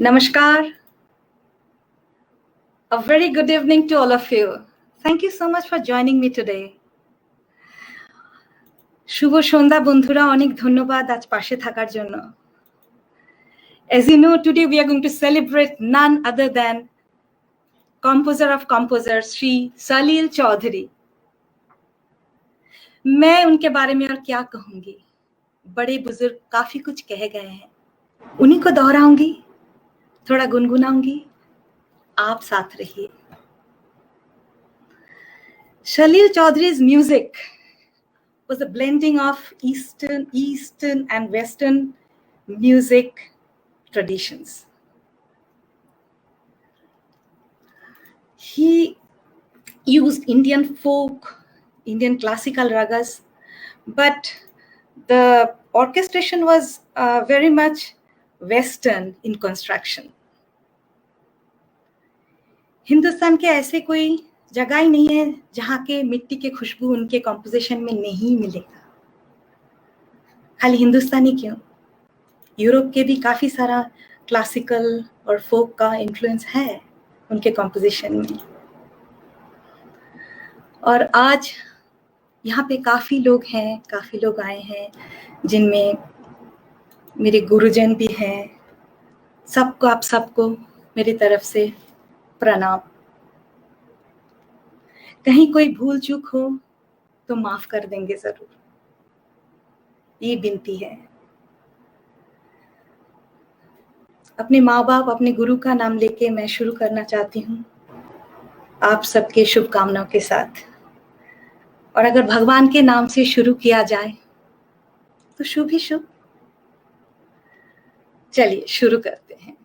Namaskar. A very good evening to all of you. Thank you so much for joining me today. শুভ সন্ধ্যা বন্ধুরা, অনেক ধন্যবাদ আজ পাশে থাকার জন্য। As you know, today we are going to celebrate none other than composer of composers, Shri Salil Chaudhary. मैं उनके बारे में और क्या कहूंगी, बड़े बुजुर्ग काफी कुछ कह गए हैं, उन्हीं को दोहराऊंगी, थोड़ा गुनगुनाऊंगी, आप साथ रहिए। Salil Chaudhary's music was a blending of Eastern and Western music traditions. He used Indian folk, Indian classical ragas, but the orchestration was very much Western in construction. Hindustan के ऐसे कोई जगह ही नहीं है जहाँ के मिट्टी के खुशबू उनके कॉम्पोजिशन में नहीं मिलेगा। खाली हिंदुस्तानी क्यों, यूरोप के भी काफी सारा क्लासिकल और फोक का इन्फ्लुएंस है उनके कॉम्पोजिशन में। और आज यहाँ पे काफी लोग हैं, काफी लोग आए हैं, जिनमें मेरे गुरुजन भी हैं। सबको, आप सबको मेरी तरफ से प्रणाम। कहीं कोई भूल चूक हो तो माफ कर देंगे जरूर, ये विनती है। अपने माँ बाप, अपने गुरु का नाम लेके मैं शुरू करना चाहती हूँ आप सबके शुभकामनाओं के साथ। और अगर भगवान के नाम से शुरू किया जाए तो शुभ ही शुभ। चलिए शुरू करते हैं।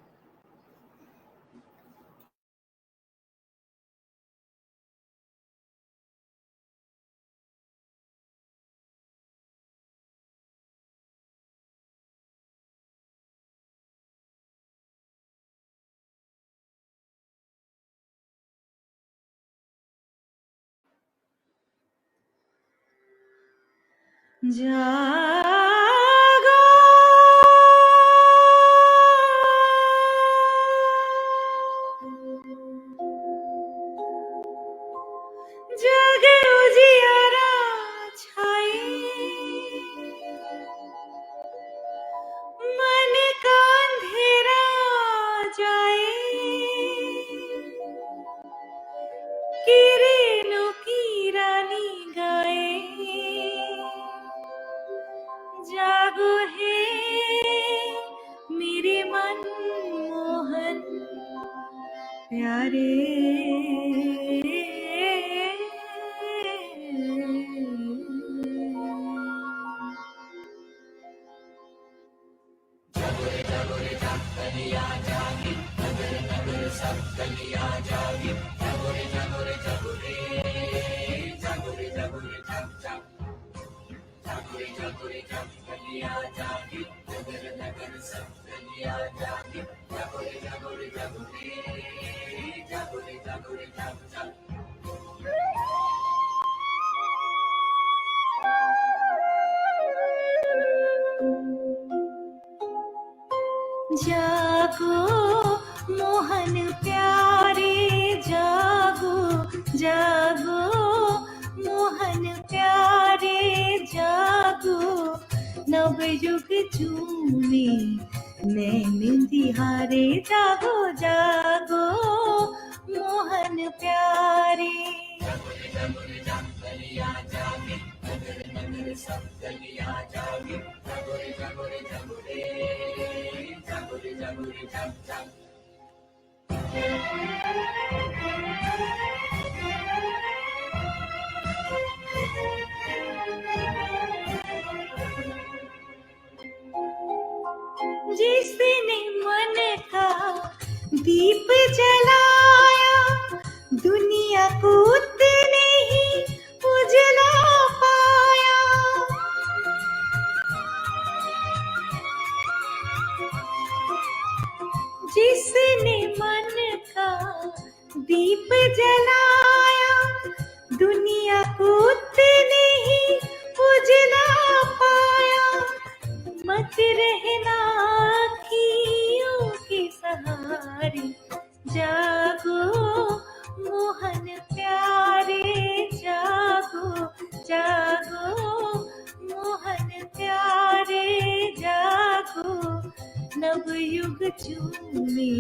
जागो जग उजियारा छाए, मन का अंधेरा जाए, किरणों की रानी गाए, जागो है मेरे मन मोहन प्यारे, जागो मोहन प्यारे, जागो जागो मोहन प्यारे, जागो नव युग झूमे नैन दिहारे, जागो जागो मोहन प्यारे। जिसने मन का दीप जलाया, दुनिया को उतने ही उजला पाया। जिसने मन का दीप जलाया, दुनिया को उतने ही उजला पाया। मत रहना अखियों के सहारे, निहारे जागो मोहन प्यारे जागो जागो मोहन प्यारे जागो नव युग चूमे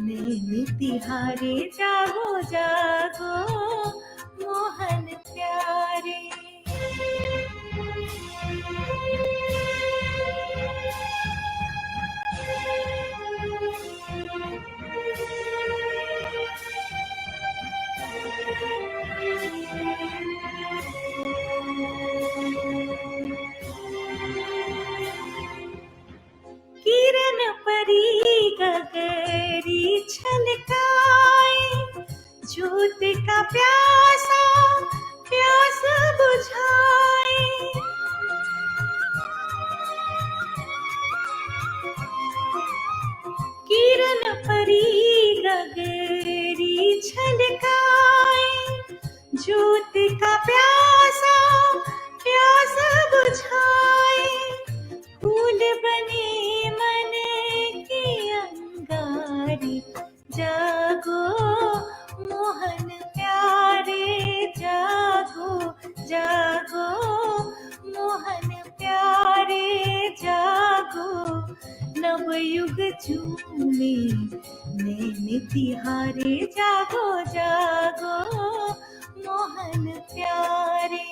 नैन तिहारे जागो जागो मोहन प्यारे। किरण परी गगरी छलकाए ज्योत का प्यासा प्यास बुझाए किरण परी गगरी छलकाए ज्योत का प्यासा प्यास बुझाए फूल बने मन के अंगारे जागो मोहन प्यारे जागो जागो मोहन प्यारे जागो नव युग चूमे नैन तिहारे जागो जागो मोहन प्यारे।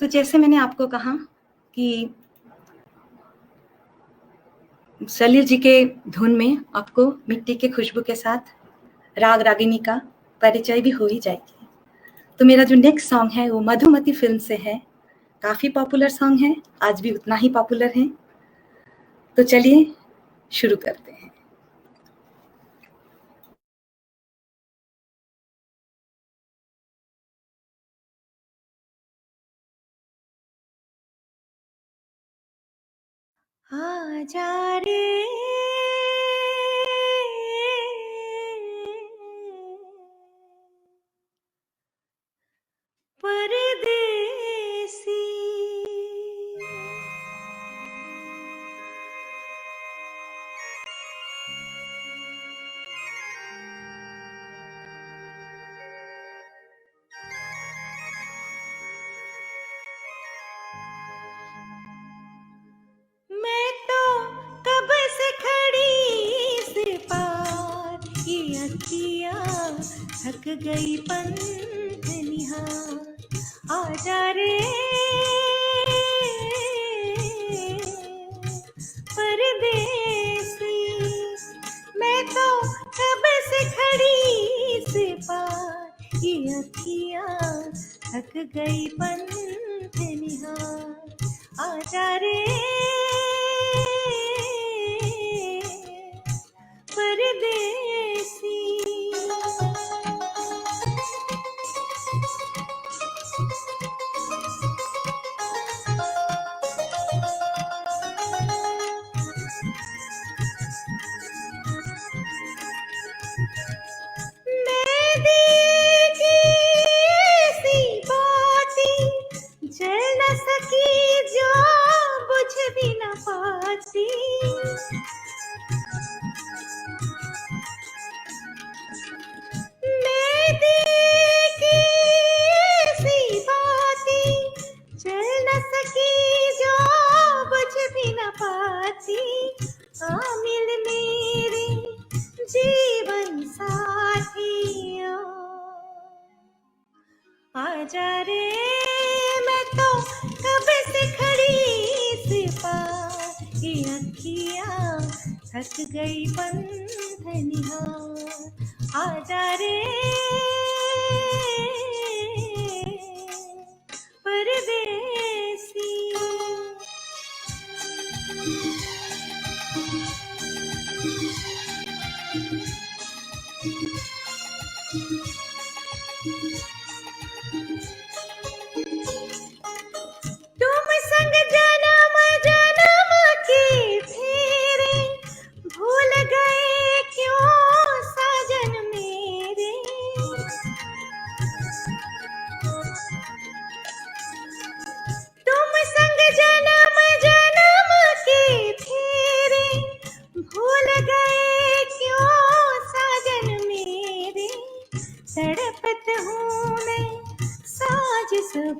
तो जैसे मैंने आपको कहा कि सलील जी के धुन में आपको मिट्टी के खुशबू के साथ राग रागिनी का परिचय भी हो ही जाएगी। तो मेरा जो नेक्स्ट सॉन्ग है वो मधुमती फिल्म से है, काफ़ी पॉपुलर सॉन्ग है, आज भी उतना ही पॉपुलर है। तो चलिए शुरू करते हैं। आजा रे परदेसी मैं तो कब से खड़ी से पार ये अखियाँ थक गई पंथ निहार आजा रे परदेसी मैं तो कब से खड़ी से पार ये अखियाँ थक गई पंथ निहार आजा रे परदेसी। मैं देखी ऐसी बातें जल न सकी जो बुझ भी न पाती मैं देखी ऐसी बातें जल न सकी जो बुझ भी न पाती आमिल मेरे जीवन साथियों आजा रे मैं तो कब से खड़ी से पार ये अखियाँ थक गई पंथ निहार आजा रे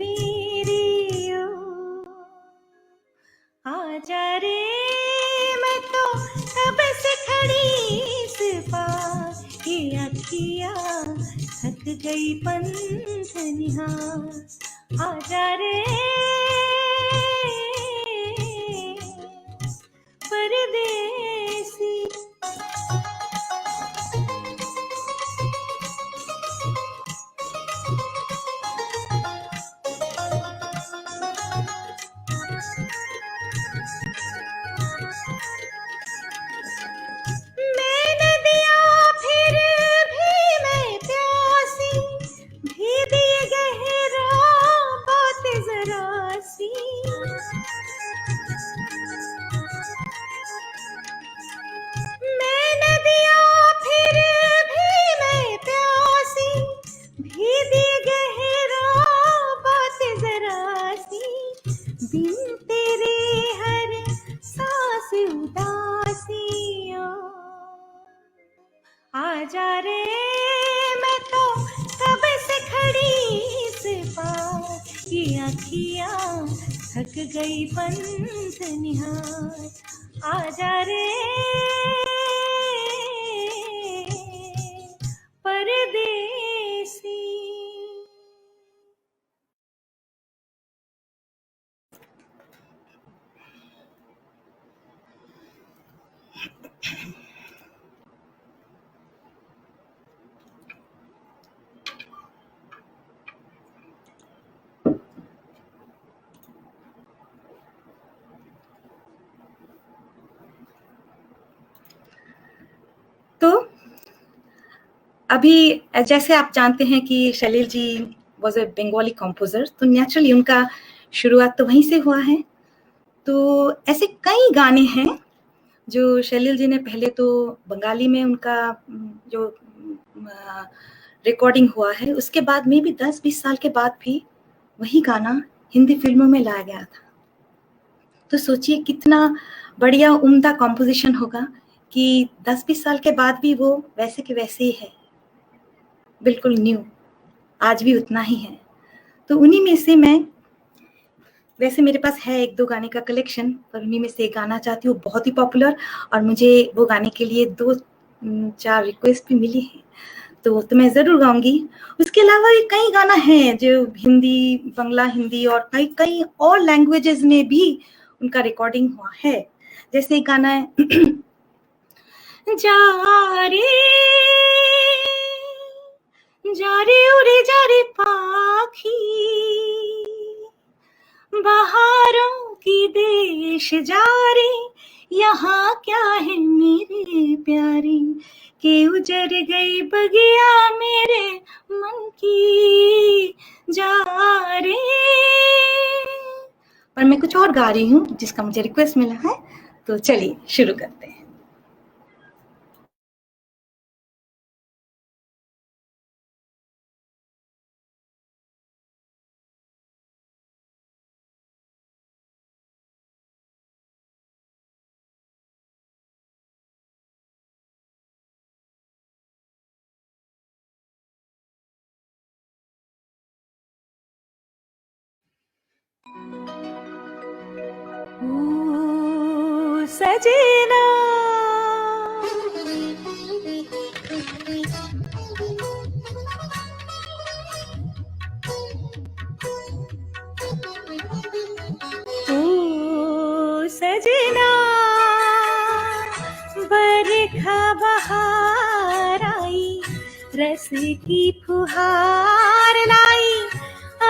मेरी ओ आजा रे, मैं तो कब से खड़ी इस पार, ये अखियाँ थक गई पंथ निहार। आजा रे परदेसी। मैं नदियाँ फिर भी मैं प्यासी, भीगी गहरा बात जरा सी। मैं नदियाँ फिर भी मैं प्यासी, भीगी गहरा बात जरा सी। बिन तेरे हर सांस उदासी ओ आजा रे, मैं तो कब से खड़ी इस पार, ये अखियाँ थक गई पंथ निहार। आजा रे परदेसी। तो अभी जैसे आप जानते हैं कि सलील जी वॉज ए बंगाली कंपोजर, तो नेचुरली उनका शुरुआत तो वहीं से हुआ है। तो ऐसे कई गाने हैं जो सलील जी ने पहले तो बंगाली में उनका जो रिकॉर्डिंग हुआ है, उसके बाद में भी 10-20 साल के बाद भी वही गाना हिंदी फिल्मों में लाया गया था। तो सोचिए कितना बढ़िया उम्दा कॉम्पोजिशन होगा कि 10-20 साल के बाद भी वो वैसे के वैसे ही है, बिल्कुल न्यू, आज भी उतना ही है। तो उन्हीं में से मैं, वैसे मेरे पास है 1-2 गाने का कलेक्शन, पर उन्हीं में से एक गाना चाहती हूँ, बहुत ही पॉपुलर, और मुझे वो गाने के लिए 2-4 रिक्वेस्ट भी मिली है, तो मैं ज़रूर गाऊंगी। उसके अलावा भी कई गाना हैं जो हिंदी, बांग्ला, हिंदी और कई और लैंग्वेजेस में भी उनका रिकॉर्डिंग हुआ है। जैसे एक गाना है जा रे उड़े जा रे पाखी, बहारों की देश जा रे, यहाँ क्या है मेरे प्यारे, के उजर गई बगिया मेरे मन की, जा रे। पर मैं कुछ और गा रही हूँ जिसका मुझे रिक्वेस्ट मिला है, तो चलिए शुरू करते हैं। ओ सजना ओ सजना, बरखा बहार आई, रस की फुहार लाई,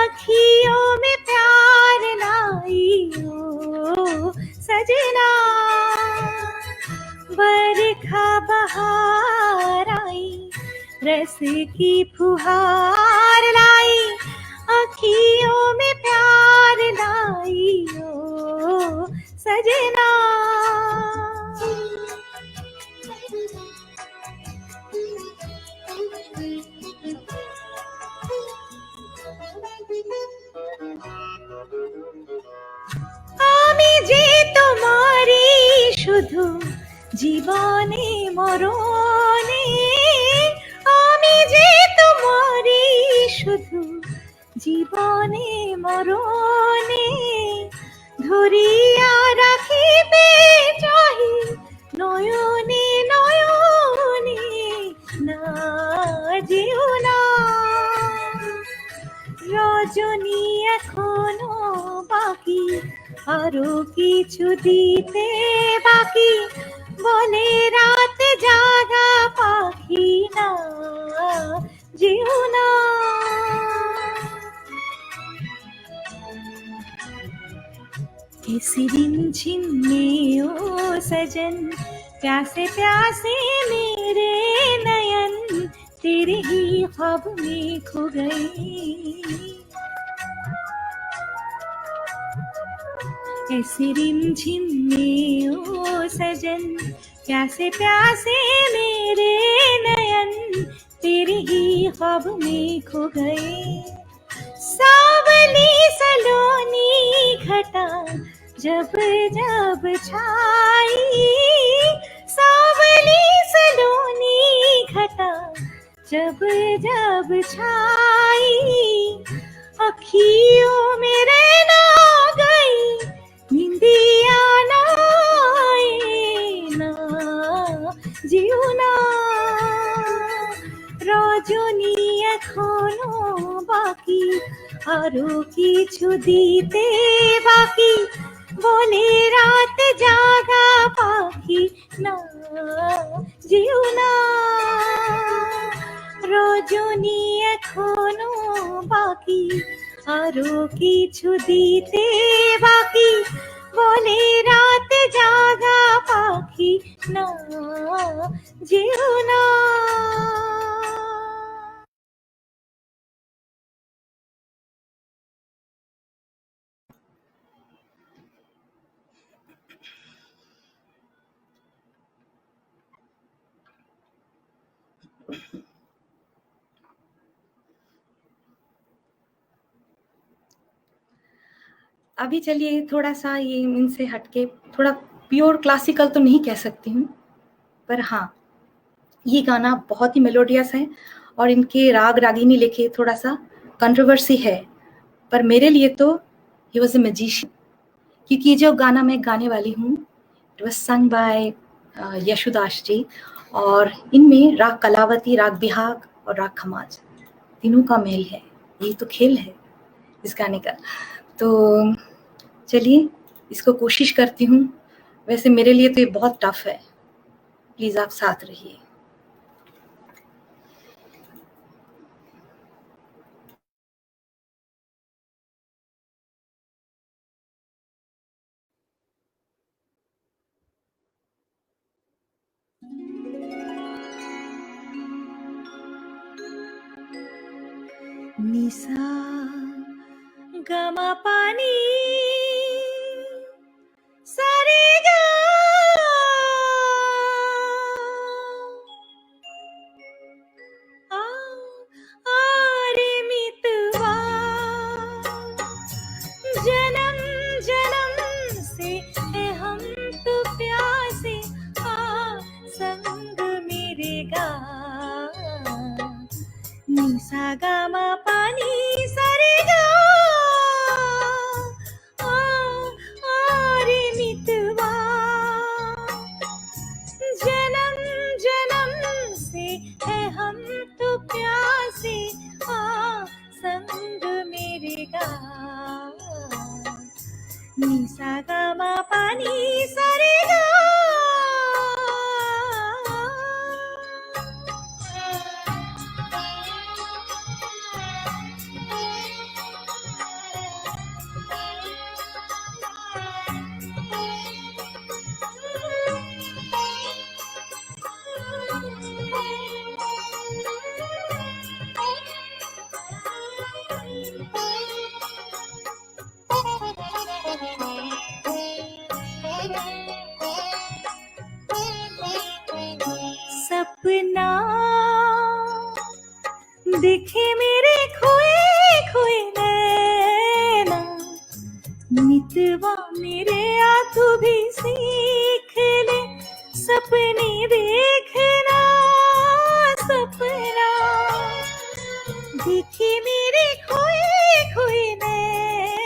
अखियों में प्यार लाई ओ सजना, बरखा बहार आई, रस की फुहार लाई, अखियों में प्यार लाई ओ सजना। আমি যে তোমারি শুধু জীবনে মরণে, আমি যে তোমারি শুধু জীবনে মরণে ধরিয়া রাখিবে চাহি নয়নে নয়নে না যেও না রজনী এখনো বাকি আরো কিছু দিতে বাকি বলে রাত জাগা পাখি না যেও না इस रिमझिम में ओ सजन प्यासे प्यासे मेरे नयन तेरे ही ख्वाब में खो गए इस रिमझिम में ओ सजन प्यासे प्यासे मेरे नयन तेरे ही ख्वाब में खो गए सावली सलोनी घटा जब जब छाई सावली सलोनी घटा जब जब छाई अखियों में रहना गई निंदिया ना आए ना जियो ना রজনী এখনো বাকি আরো কিছু দিতে বাকি বলে রাত জাগা পাখি না যেও না রজনী এখনো বাকি আরো কিছু দিতে বাকি বলে রাত জাগা পাখি না যেও না अभी चलिए थोड़ा सा ये इनसे हटके थोड़ा प्योर क्लासिकल तो नहीं कह सकती हूँ पर हाँ ये गाना बहुत ही मेलोडियस है और इनके राग रागिनी लेके थोड़ा सा कंट्रोवर्सी है पर मेरे लिए तो ही वॉज ए मैजिशियन क्योंकि जो गाना मैं गाने वाली हूँ it was sung by Yesudas ji और इनमें राग कलावती राग बिहाग और राग खमाज तीनों का मेल है यही तो खेल है इस गाने का तो चलिए इसको कोशिश करती हूँ वैसे मेरे लिए तो ये बहुत टफ है प्लीज़ आप साथ रहिए निसा गमा पानी सारे गा आरे मितवा जन्म जन्म से है हम तो प्यासे संग मेरे गा निसा गमा पानी सारे गा आरे मितवा जन्म जन्म से है हम तो प्यासे संग मेरे गा निसा गमा पानी सारे गा सपना दिखे मेरे खोए खोए नैना मितवा मेरे आ तू भी सीख ले सपने देखना सपना दिखे मेरे खोए खोए नैना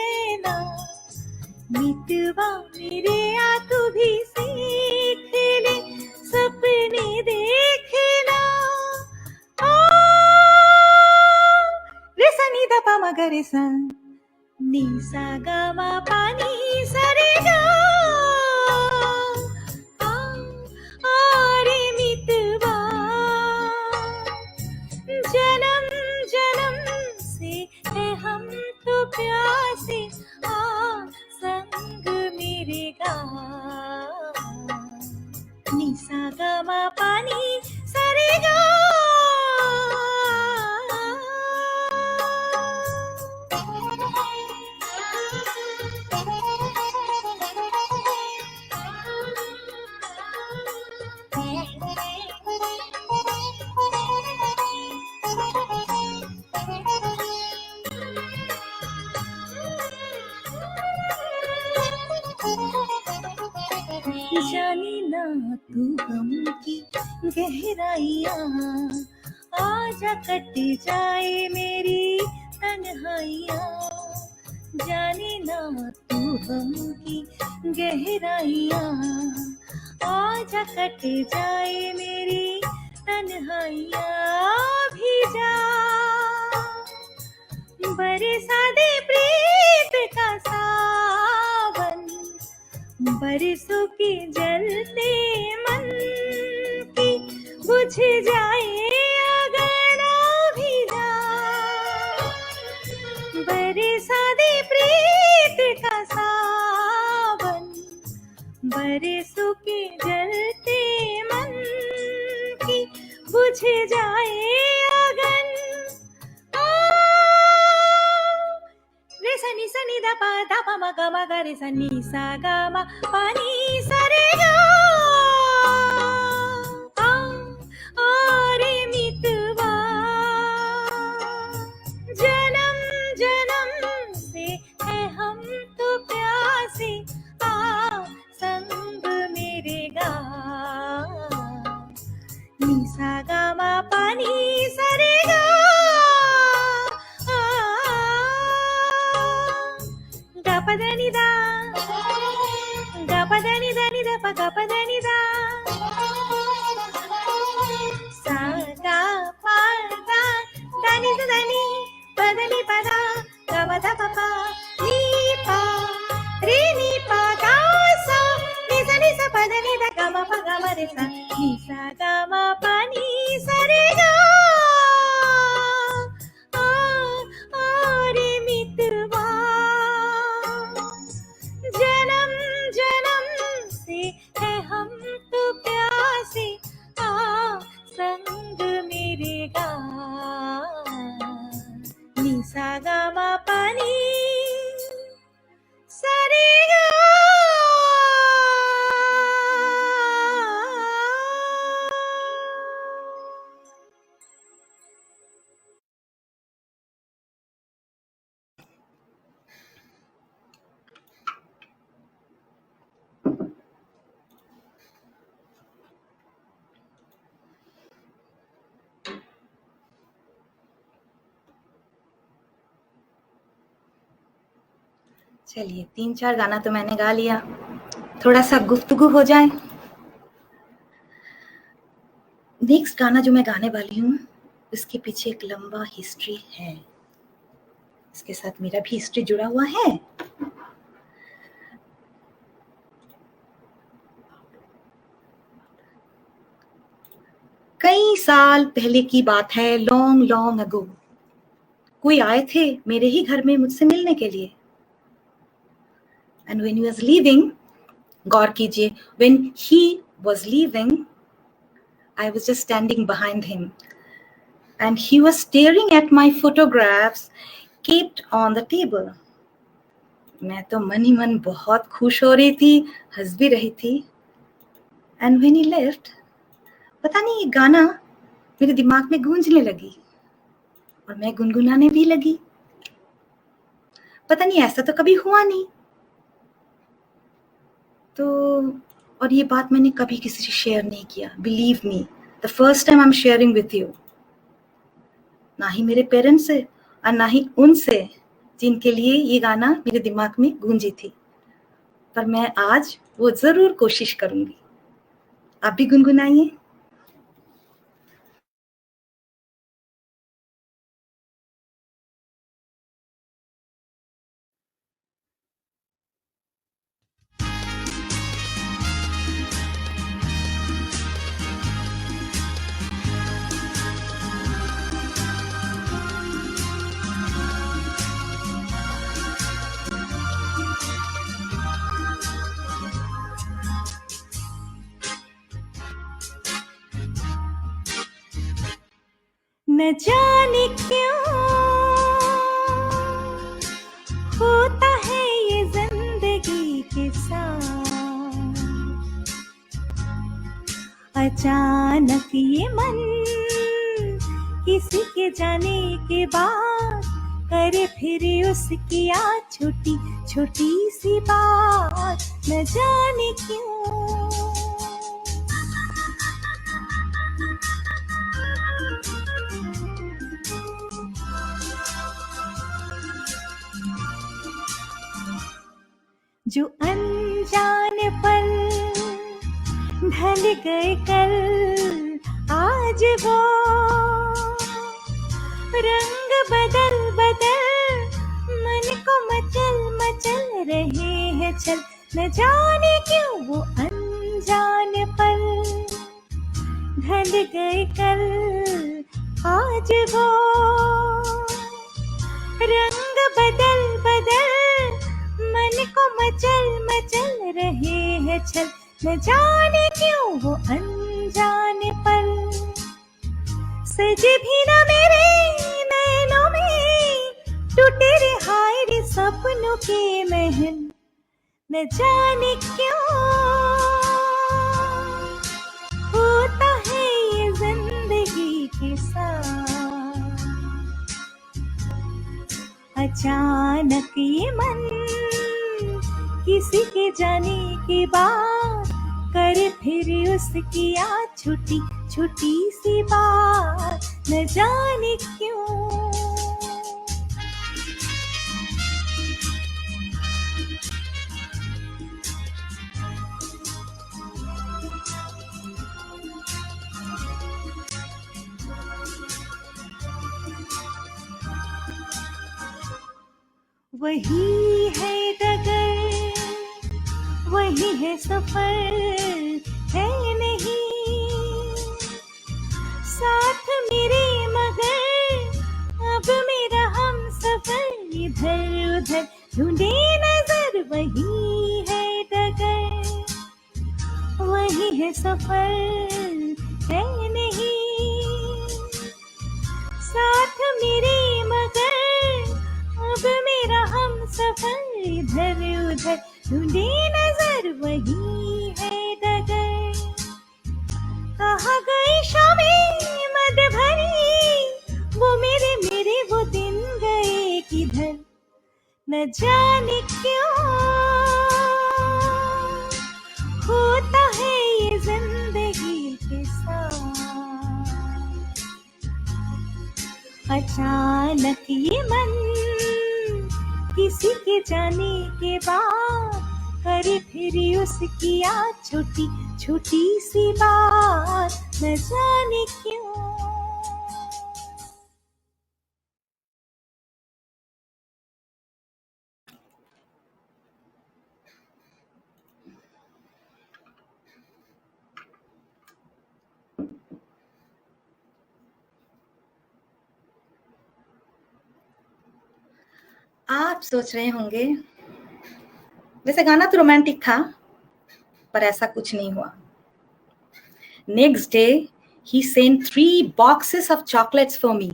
मेरे आ तू भी सीख ले सपने देखना। आ रे सा नी दा पा मा गा रे सा नी सा गा मा पा नी सा रे गा। रे मितवा जन्म जन्म से है हम तो प्यासे, आ संग मेरे गा। नी सा गा मा पा नी सा रे गा। जाने ना तू गम की गहराइयाँ, आजा कट जाए मेरी तन्हाइयाँ। जाने ना तू गम की गहराइयाँ, आजा कट जाए मेरी तन्हाइयाँ। भी जा बरसा दे प्रीत का सावन, बरसों के जलते मन की बुझ जाए अगर भी जा। बरसा दे प्रीत का सावन, बरसों के जलते मन की बुझ जाए अगन। रे सा नी दा पा मा गा रे सा नी सा गा मा पा नी सा रे गा। रे मितवा जन्म जन्म से है हम तो प्यासे, आ संग मेरे गा। नी सा गा मा पा नी सा रे गा। गा पा दा नी दा, गा पा दा नी दा नी दा पा गा पा दा नी दा। सा गा पा दा नी दा नी पा दा नी पा दा गा मा दा पा पा नी पा रे नी पा गा सा नी सा पा दा नी दा गा मा पा गा मा रे सा नी सा गा मा पा नी सा रे गा। रे मितवा जन्म जन्म से है हम तो प्यासे, आ संग मेरे गा। नी सा गा मा पा नी सा रे गा। चलिए 3-4 गाना तो मैंने गा लिया, थोड़ा सा गुफ्तगू हो जाए। नेक्स्ट गाना जो मैं गाने वाली हूँ इसके पीछे एक लंबा हिस्ट्री है, इसके साथ मेरा भी हिस्ट्री जुड़ा हुआ है। कई साल पहले की बात है, लॉन्ग लॉन्ग अगो। कोई आए थे मेरे ही घर में मुझसे मिलने के लिए। And when he was leaving, गौर कीजिए, when he was leaving, I was just standing behind him, and he was staring at my photographs kept on the table. मैं तो मन ही मन बहुत खुश हो रही थी, हंस भी रही थी। And when he left, पता नहीं ये गाना मेरे दिमाग में गूंजने लगी और मैं गुनगुनाने भी लगी। पता नहीं ऐसा तो कभी हुआ नहीं। तो और ये बात मैंने कभी किसी से शेयर नहीं किया। Believe me, the first time I am sharing with you. ना ही मेरे पेरेंट्स से और ना ही उनसे जिनके लिए ये गाना मेरे दिमाग में गूंजी थी। पर मैं आज वो जरूर कोशिश करूंगी। आप भी गुनगुनाइए। न जाने क्यों होता है ये जिंदगी के साथ, अचानक ये मन किसी के जाने के बाद करे फिर उसकी याद छोटी छोटी सी बात, न जाने क्यों। जो अनजान पल ढल गए कल, आज वो रंग बदल बदल मन को मचल मचल रहे हैं चल, न जाने क्यों वो अनजान पल ढल गए कल, आज वो रंग बदल बदल मन को मचल मचल रहे हैं छल, न जाने क्यों वो अनजान पल सजे भी न मेरे नैनों में, टूटे रे हाय रे सपनों के महल, न जाने क्यों होता है ये जिंदगी के साथ, अचानक ये मन किसी के जाने के बाद करे फिर उसकी याद छोटी छोटी सी बात, न जाने क्यों। वही है डगर, वही है सफर, है नहीं साथ मेरे मगर अब मेरा हम सफर इधर उधर ढूंढे नजर, वही है डगर, वही है सफर, है नहीं साथ मेरे मगर अब मेरा हम सफर इधर उधर ढूंढे नजर, वही है डगर। कहाँ गई शामें मद भरी, वो मेरे मेरे वो दिन गए किधर, न जाने क्यों होता है ये जिंदगी के साथ, अचानक ये मन किसी के जाने के बाद करे फिर उसकी याद छोटी छोटी सी बात, न जाने क्यों। आप सोच रहे होंगे वैसे गाना तो रोमांटिक था, पर ऐसा कुछ नहीं हुआ। नेक्स्ट डे ही sent 3 boxes of chocolates for me।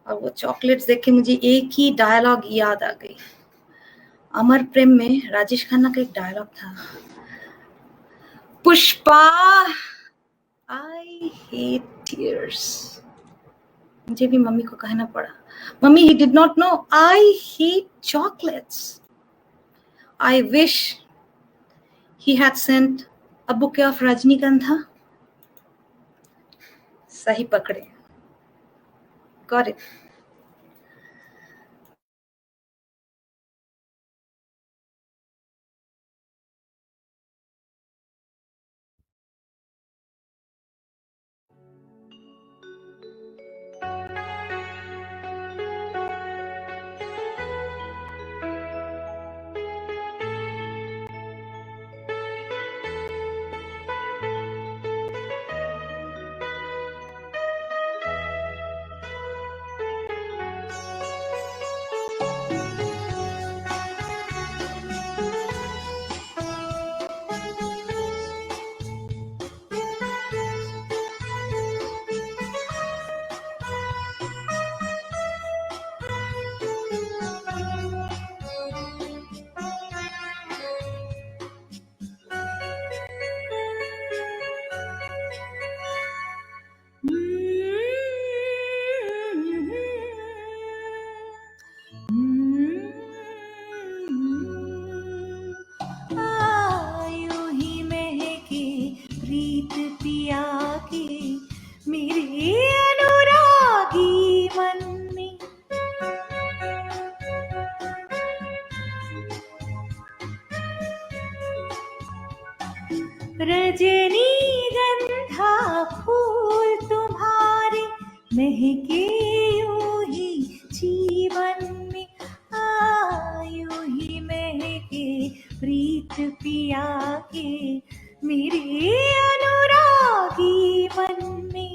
और वो चॉकलेट्स देख के मुझे एक ही डायलॉग याद आ गई। अमर प्रेम में राजेश खन्ना का एक डायलॉग था, पुष्पा आई हेट टीयर्स। मुझे भी मम्मी को कहना पड़ा, mummy he did not know I hate chocolates. I wish he had sent a bouquet of रजनीगंधा। सही पकड़े, गॉट इट। रजनीगंधा फूल तुम्हारे महके यूं ही जीवन में, यूं ही महके प्रीत पिया के मेरे अनुरागी मन में।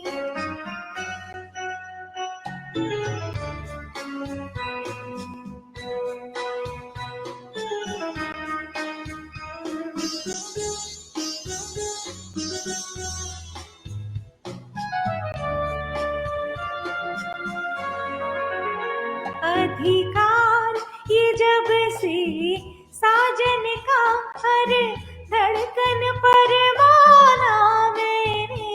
अधिकार ये जब से साजन का हर धड़कन पर माना मैंने,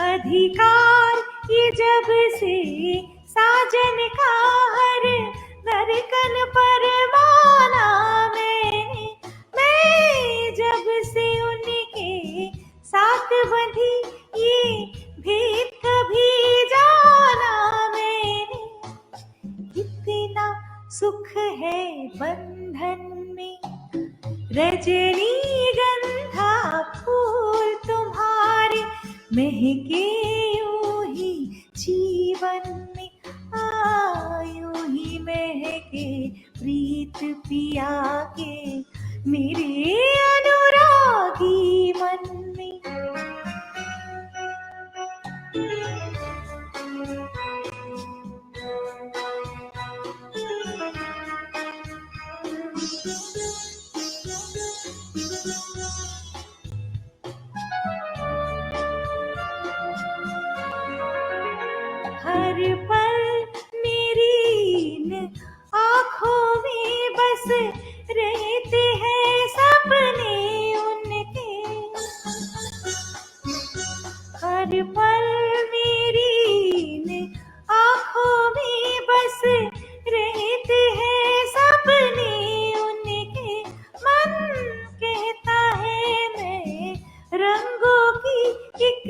अधिकार ये जब से साजन का हर धड़कन पर माना मैंने, मैं जब से उनके साथ बंधी ये भेद कभी जाना मैंने। कितना सुख है बंधन में, रजनीगंधा फूल तुम्हारे महके यूं ही जीवन में, यूं ही महके प्रीत पिया के मेरे अनुरागी मन में। हर पल मेरी इन आँखों में बस रहते हैं सपने उनके, हर पल मेरी इन आँखों में बस रहते हैं सपने उनके। मन कहता है मैं रंगों की एक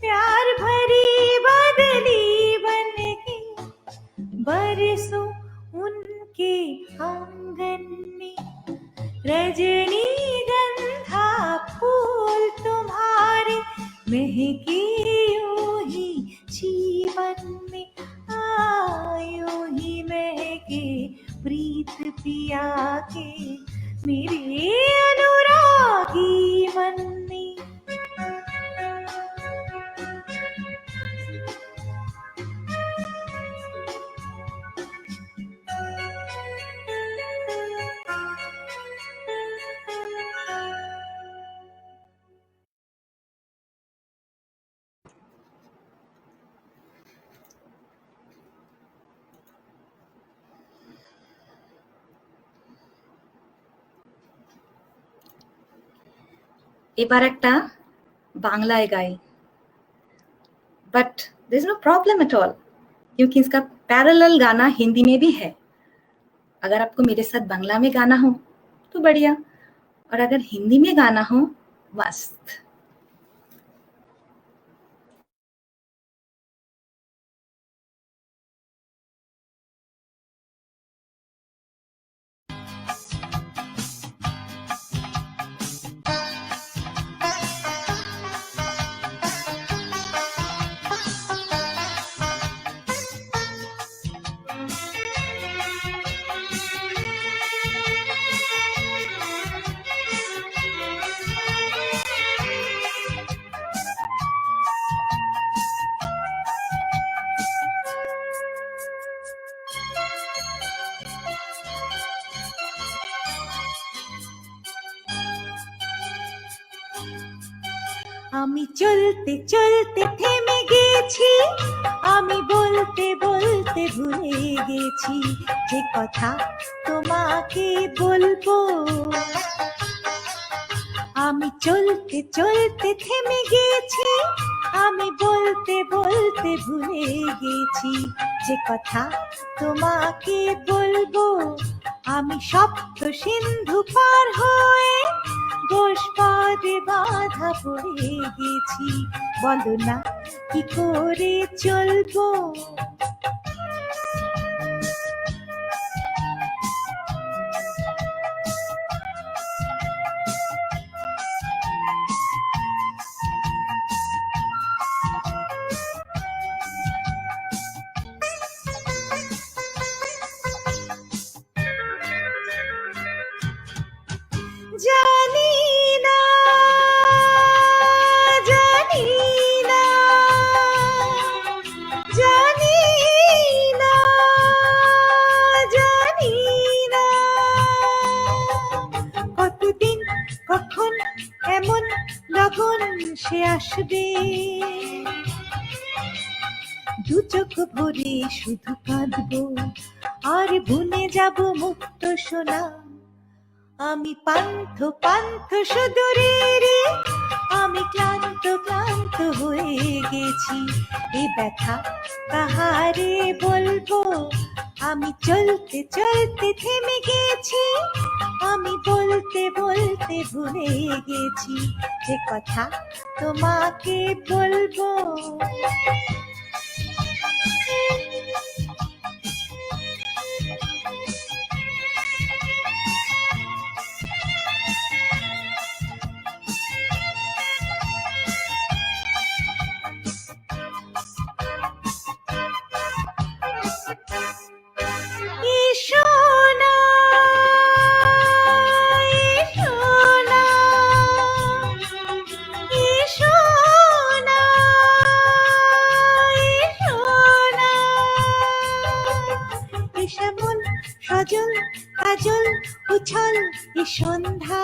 प्यार भरी बदली बनके बरसों उनके आंगन में। रजनीगंधा फूल तुम्हारे महके यूं ही जीवन में, यूं ही महके प्रीत पिया के मेरे अनुरागी मन में। এবার একটা बांग्लाয় गाई, but there is no problem at all, क्योंकि इसका पैरेलल गाना हिंदी में भी है। अगर आपको मेरे साथ बांग्ला में गाना हो तो बढ़िया, और अगर हिंदी में गाना हो मस्त। আমি চলতে চলতে থেমে গেছি, আমি বলতে বলতে ভুলে গেছি যে কথা তোমাকে বলবো। আমি চলতে চলতে থেমে গেছি, আমি বলতে বলতে ভুলে গেছি যে কথা তোমাকে বলবো। আমি সপ্ত সিন্ধু পার হয়ে গোষ্পদে বাধা পড়ে গেছি, বলো না কি করে চলবো। ভেসে আসবে, দু চোখ ভরে শুধু কাঁদবো আর ভুলে যাব মুক্ত সোনা। আমি পান্থ পান্থ সুদূরেরই, আমি ক্লান্ত ক্লান্ত হয়ে গেছি। এ ব্যথা কাহারে বলবো, আমি চলতে চলতে থেমে গেছি। আমি বলতে বলতে ভুলে গেছি যে কথা তোমাকে বলবো। সজল কাজল উছল এ সন্ধ্যা,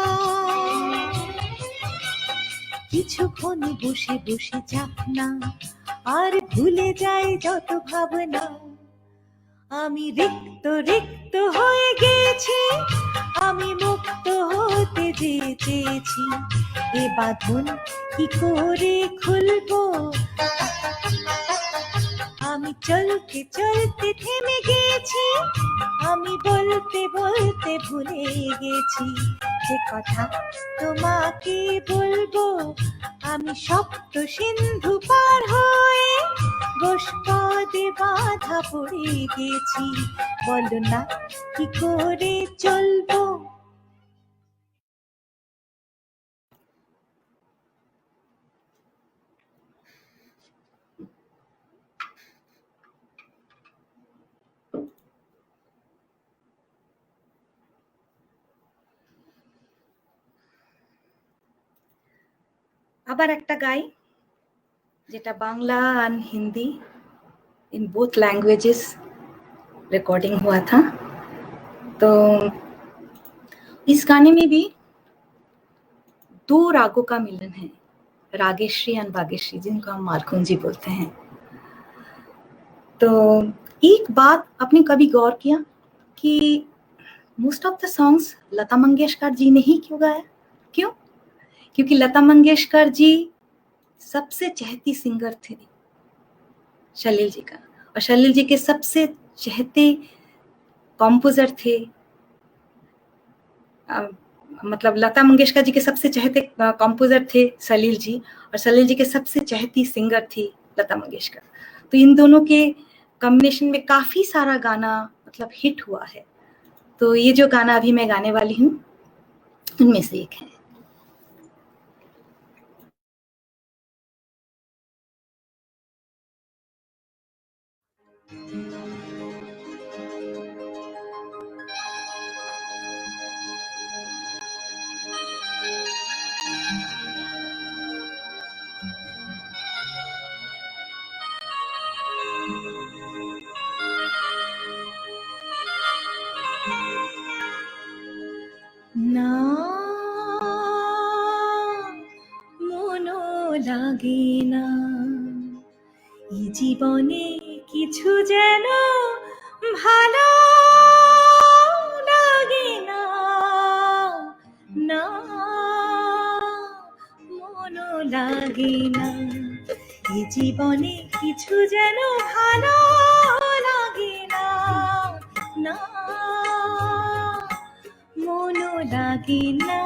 কিছুক্ষণ বসে বসে যাক না, আর ভুলে যাই যত ভাবনা। আমি রিক্ত রিক্ত হয়ে গেছি, আমি মুক্ত হতে যে চেয়েছি। এ বাঁধন কি করে খুলবো, আমি চলতে চলতে থেমে গেছি। আমি বলতে বলতে ভুলে গেছি যে কথা তোমাকে বলবো। আমি সপ্ত সিন্ধু পার হয়ে গোষ্পদে বাধা পড়ে গেছি, বলো না কি করে চলবো। আবার একটা গাই, যেটা बांग्ला और Hindi in both languages recording हुआ था। तो इस गाने में भी दो रागों का मिलन है, रागेश्री और बागेश्री, जिनको हम मालकुंजी बोलते हैं। तो एक बात आपने कभी गौर किया कि most of the songs Lata Mangeshkar ji ने ही क्यों गाया? क्यों? क्योंकि लता मंगेशकर जी सबसे चहेती सिंगर थे सलील जी का, और सलील जी के सबसे चहेते कॉम्पोजर थे, मतलब लता मंगेशकर जी के सबसे चहेते कॉम्पोजर थे सलील जी, और सलील जी के सबसे चहेती सिंगर थी लता मंगेशकर। तो इन दोनों के कॉम्बिनेशन में काफी सारा गाना मतलब हिट हुआ है। तो ये जो गाना अभी मैं गाने वाली हूँ उनमें से एक है। না মনো লাগে না এই জীবনে কিছু যেন ভালো লাগে না, না মনো লাগে না এই জীবনে কিছু যেন ভালো লাগে না, না মনো লাগে না।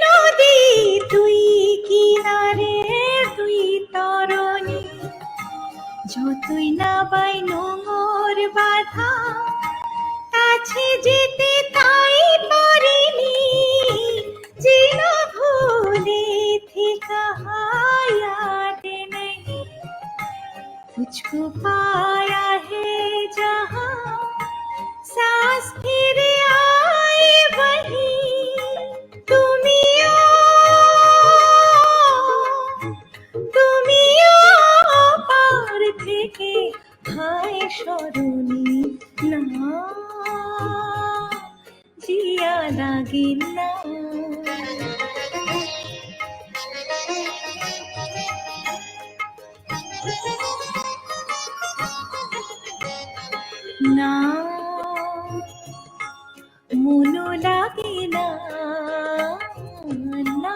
নদী তুই কিনারে তুই তরণী, যতই না বাই নোংর বাধা কাছে যেতে তাই পারিনি, যেন ভুলে থেকে याद नहीं मुझको पाया है जहाँ सांस फिर आए वही तुमियो जिया लागे ना। ना मुनो लागे ना, ना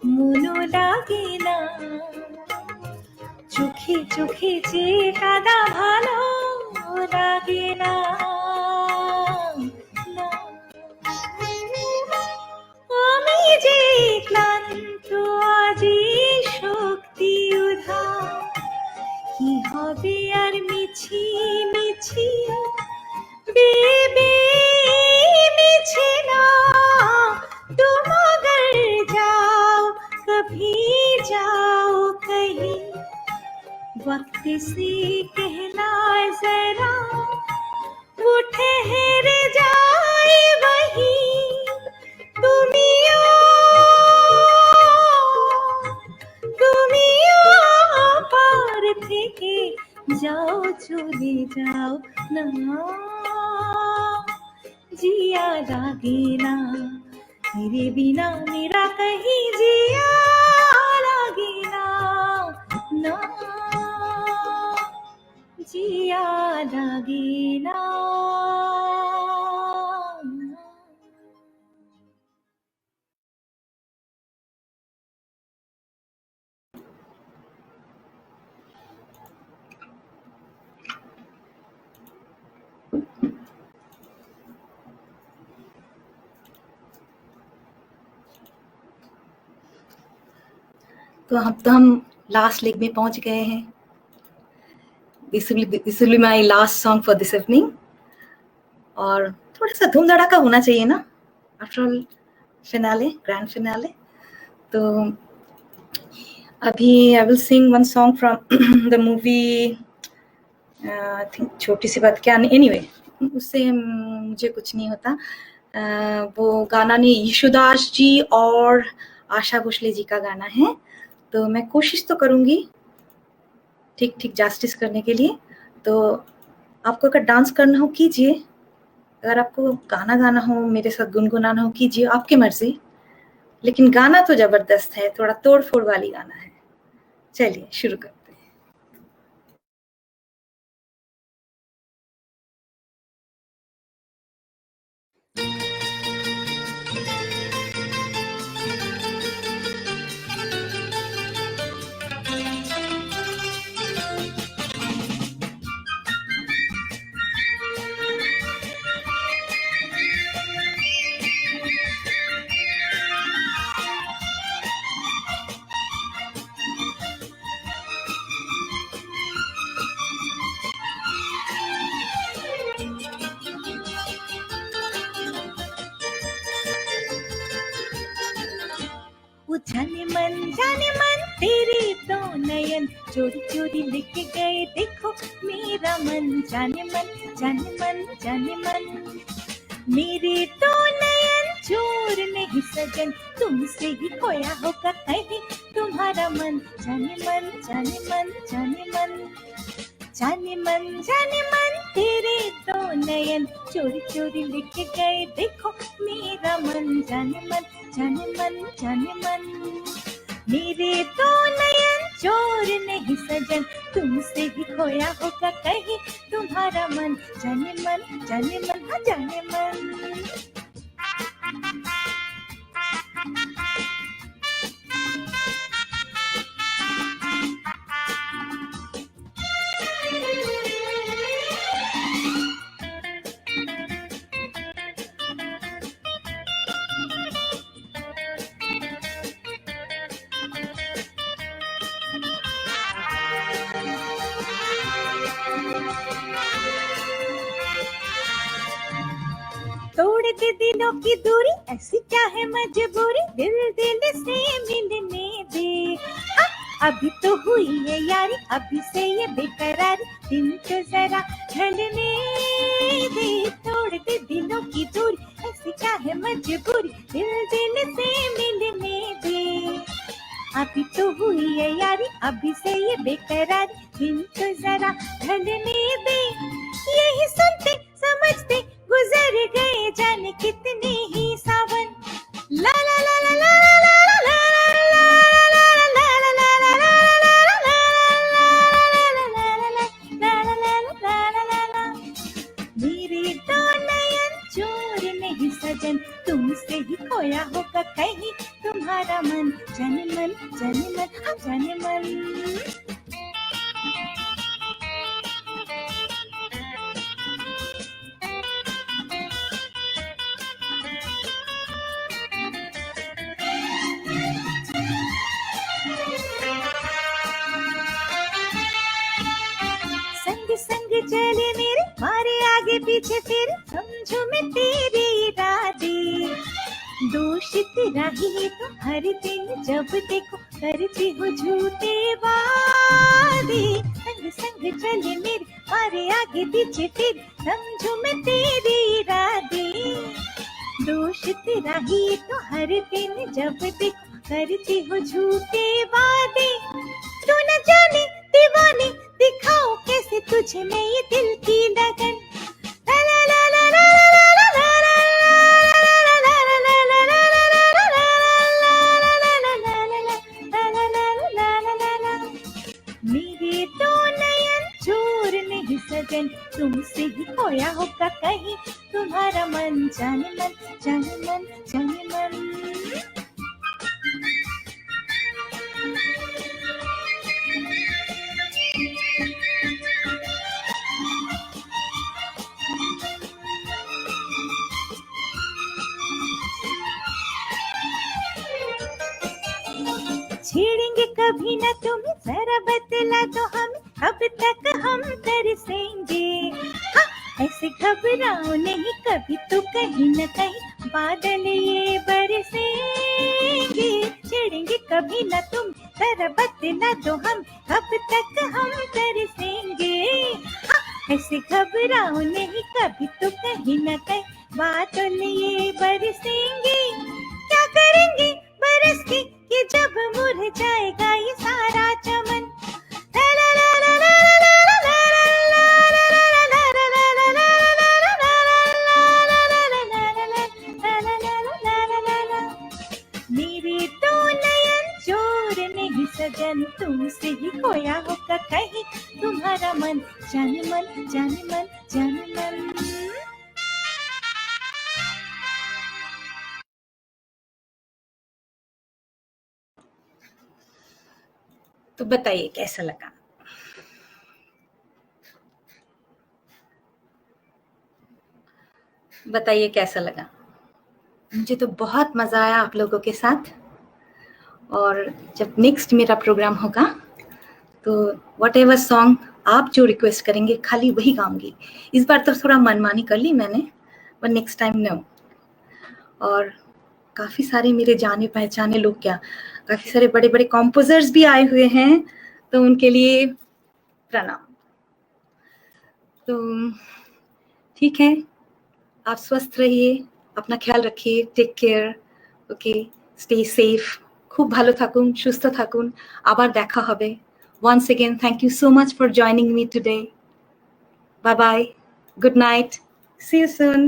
मुनो लागे ना, চোখে চোখে যে কাদা ভালো লাগে না, না। আমি যে ক্লান্ত আজি শক্তি উধার, কি হবে আর মিছি মিছি বেবে মিছে না। तुम अगर जाओ कभी जाओ कहीं, वक्त से कहना जरा वो ठहर जाए वहीं। তুমিও পার থেকে যাও চলে যাও না, जिया लागे ना, तेरे बिना मेरा कहीं जिया लागे ना, ना जिया लागे ना। तो हम लास्ट लेग में पहुंच गए हैं। This will be my last song for this evening. और थोड़ा सा धूम धड़ाका होना चाहिए ना, after all finale, grand finale. तो अभी I will sing one song from the movie, I think छोटी सी बात क्या, एनीवे उससे मुझे कुछ नहीं होता। वो गाना नहीं, यशुदास जी और आशा भोसले जी का गाना है। तो मैं कोशिश तो करूँगी ठीक ठीक जस्टिस करने के लिए। तो आपको अगर डांस करना हो कीजिए, अगर आपको गाना गाना हो, मेरे साथ गुनगुनाना हो कीजिए, आपकी मर्जी। लेकिन गाना तो जबरदस्त है, थोड़ा तोड़ फोड़ वाली गाना है। चलिए शुरू करते हैं। जाने मन तेरे तो नयन चोरी चोरी लेके गए, देखो मेरा मन। जाने मन जाने मन जाने मन, मेरे तो नयन चोर नहीं सजन, तुमसे ही खोया होगा कहीं तुम्हारा मन। जाने मन जाने मन जाने मन, जाने मन तेरे दो नयन चोरी चोरी लेके गए, देखो मेरा मन। जाने मन जाने मन जाने मन, मेरे दो नयन चोर नहीं सजन, तुमसे ही खोया होगा कहीं तुम्हारा मन। जाने मन हाँ जाने मन। तोड़ दे दिलों की दूरी, ऐसी क्या है मजबूरी, दिल दिल से मिलने दे। अभी तो हुई है यारी, अभी से ये बेकरारी, दिन तो जरा ढलने दे। तोड़ दे दिलों की दूरी, ऐसी क्या है मजबूरी, दिल दिल से मिलने दे। अभी तो हुई है यारी, अभी से ये बेकरारी, दिन तो जरा ढलने दे। खोया होगा कहीं तुम्हारा मन, जाने मन, जाने मन, हाँ जाने मन। संग संग चले मेरे, मारे आगे पीछे तेरे, समझो मैं तेरी इरादे। दोष तेरा ही तो हर दिन जब देखो करती हो झूठे वादे। संग संग चले मेरे, मारे आगे पीछे तेरे, समझो मैं तेरी इरादे। दोष तेरा ही तो हर दिन जब देखो करती हो झूठे वादे। तू न जाने दीवाने दिखाओ कैसे तुझे में ये दिल की लगन। ला ला ला ला ला ला ला मेरे तो नयन चोर नहीं सजन, तुमसे ही खोया होगा कहीं तुम्हारा मन, जाने मन, जाने मन, जाने मन। छेड़ेंगे कभी न तुम्हें, जरा बतला दो हमें कब तक हम तरसेंगे। हाँ, ऐसे घबराओ नहीं कभी तो कहीं न कहीं बादल ये बरसेंगे। छेड़ेंगे कभी न तुम, जरा बतला दो हम कब तक हम तरसेंगे। हाँ, ऐसे घबराओ नहीं कभी तो कहीं न कहीं बादल ये बरसेंगे। क्या करेंगे बरस के कि जब मुरझाएगा ये सारा चमन। मेरे तो नयन चोर नहीं सजन, तुमसे ही खोया होगा कहीं तुम्हारा मन, जाने मन, जाने मन, जाने मन। तो बताइए कैसा लगा। बताइए कैसा लगा। मुझे तो बहुत मज़ा आया आप लोगों के साथ। और जब नेक्स्ट मेरा प्रोग्राम होगा तो व्हाटएवर सॉन्ग आप जो रिक्वेस्ट करेंगे खाली वही गाऊंगी। इस बार तो थोड़ा मनमानी कर ली मैंने, पर नेक्स्ट टाइम नो। और काफ़ी सारे मेरे जाने पहचाने लोग, क्या काफ़ी सारे बड़े बड़े कॉम्पोजर्स भी आए हुए हैं, तो उनके लिए प्रणाम। तो ठीक है, आप स्वस्थ रहिए, अपना ख्याल रखिए, टेक केयर, ওকে, স্টে সেফ, খুব ভালো থাকুন, সুস্থ থাকুন, আবার দেখা হবে। Once again, thank you so much for joining me today. Bye bye, good night, see you soon.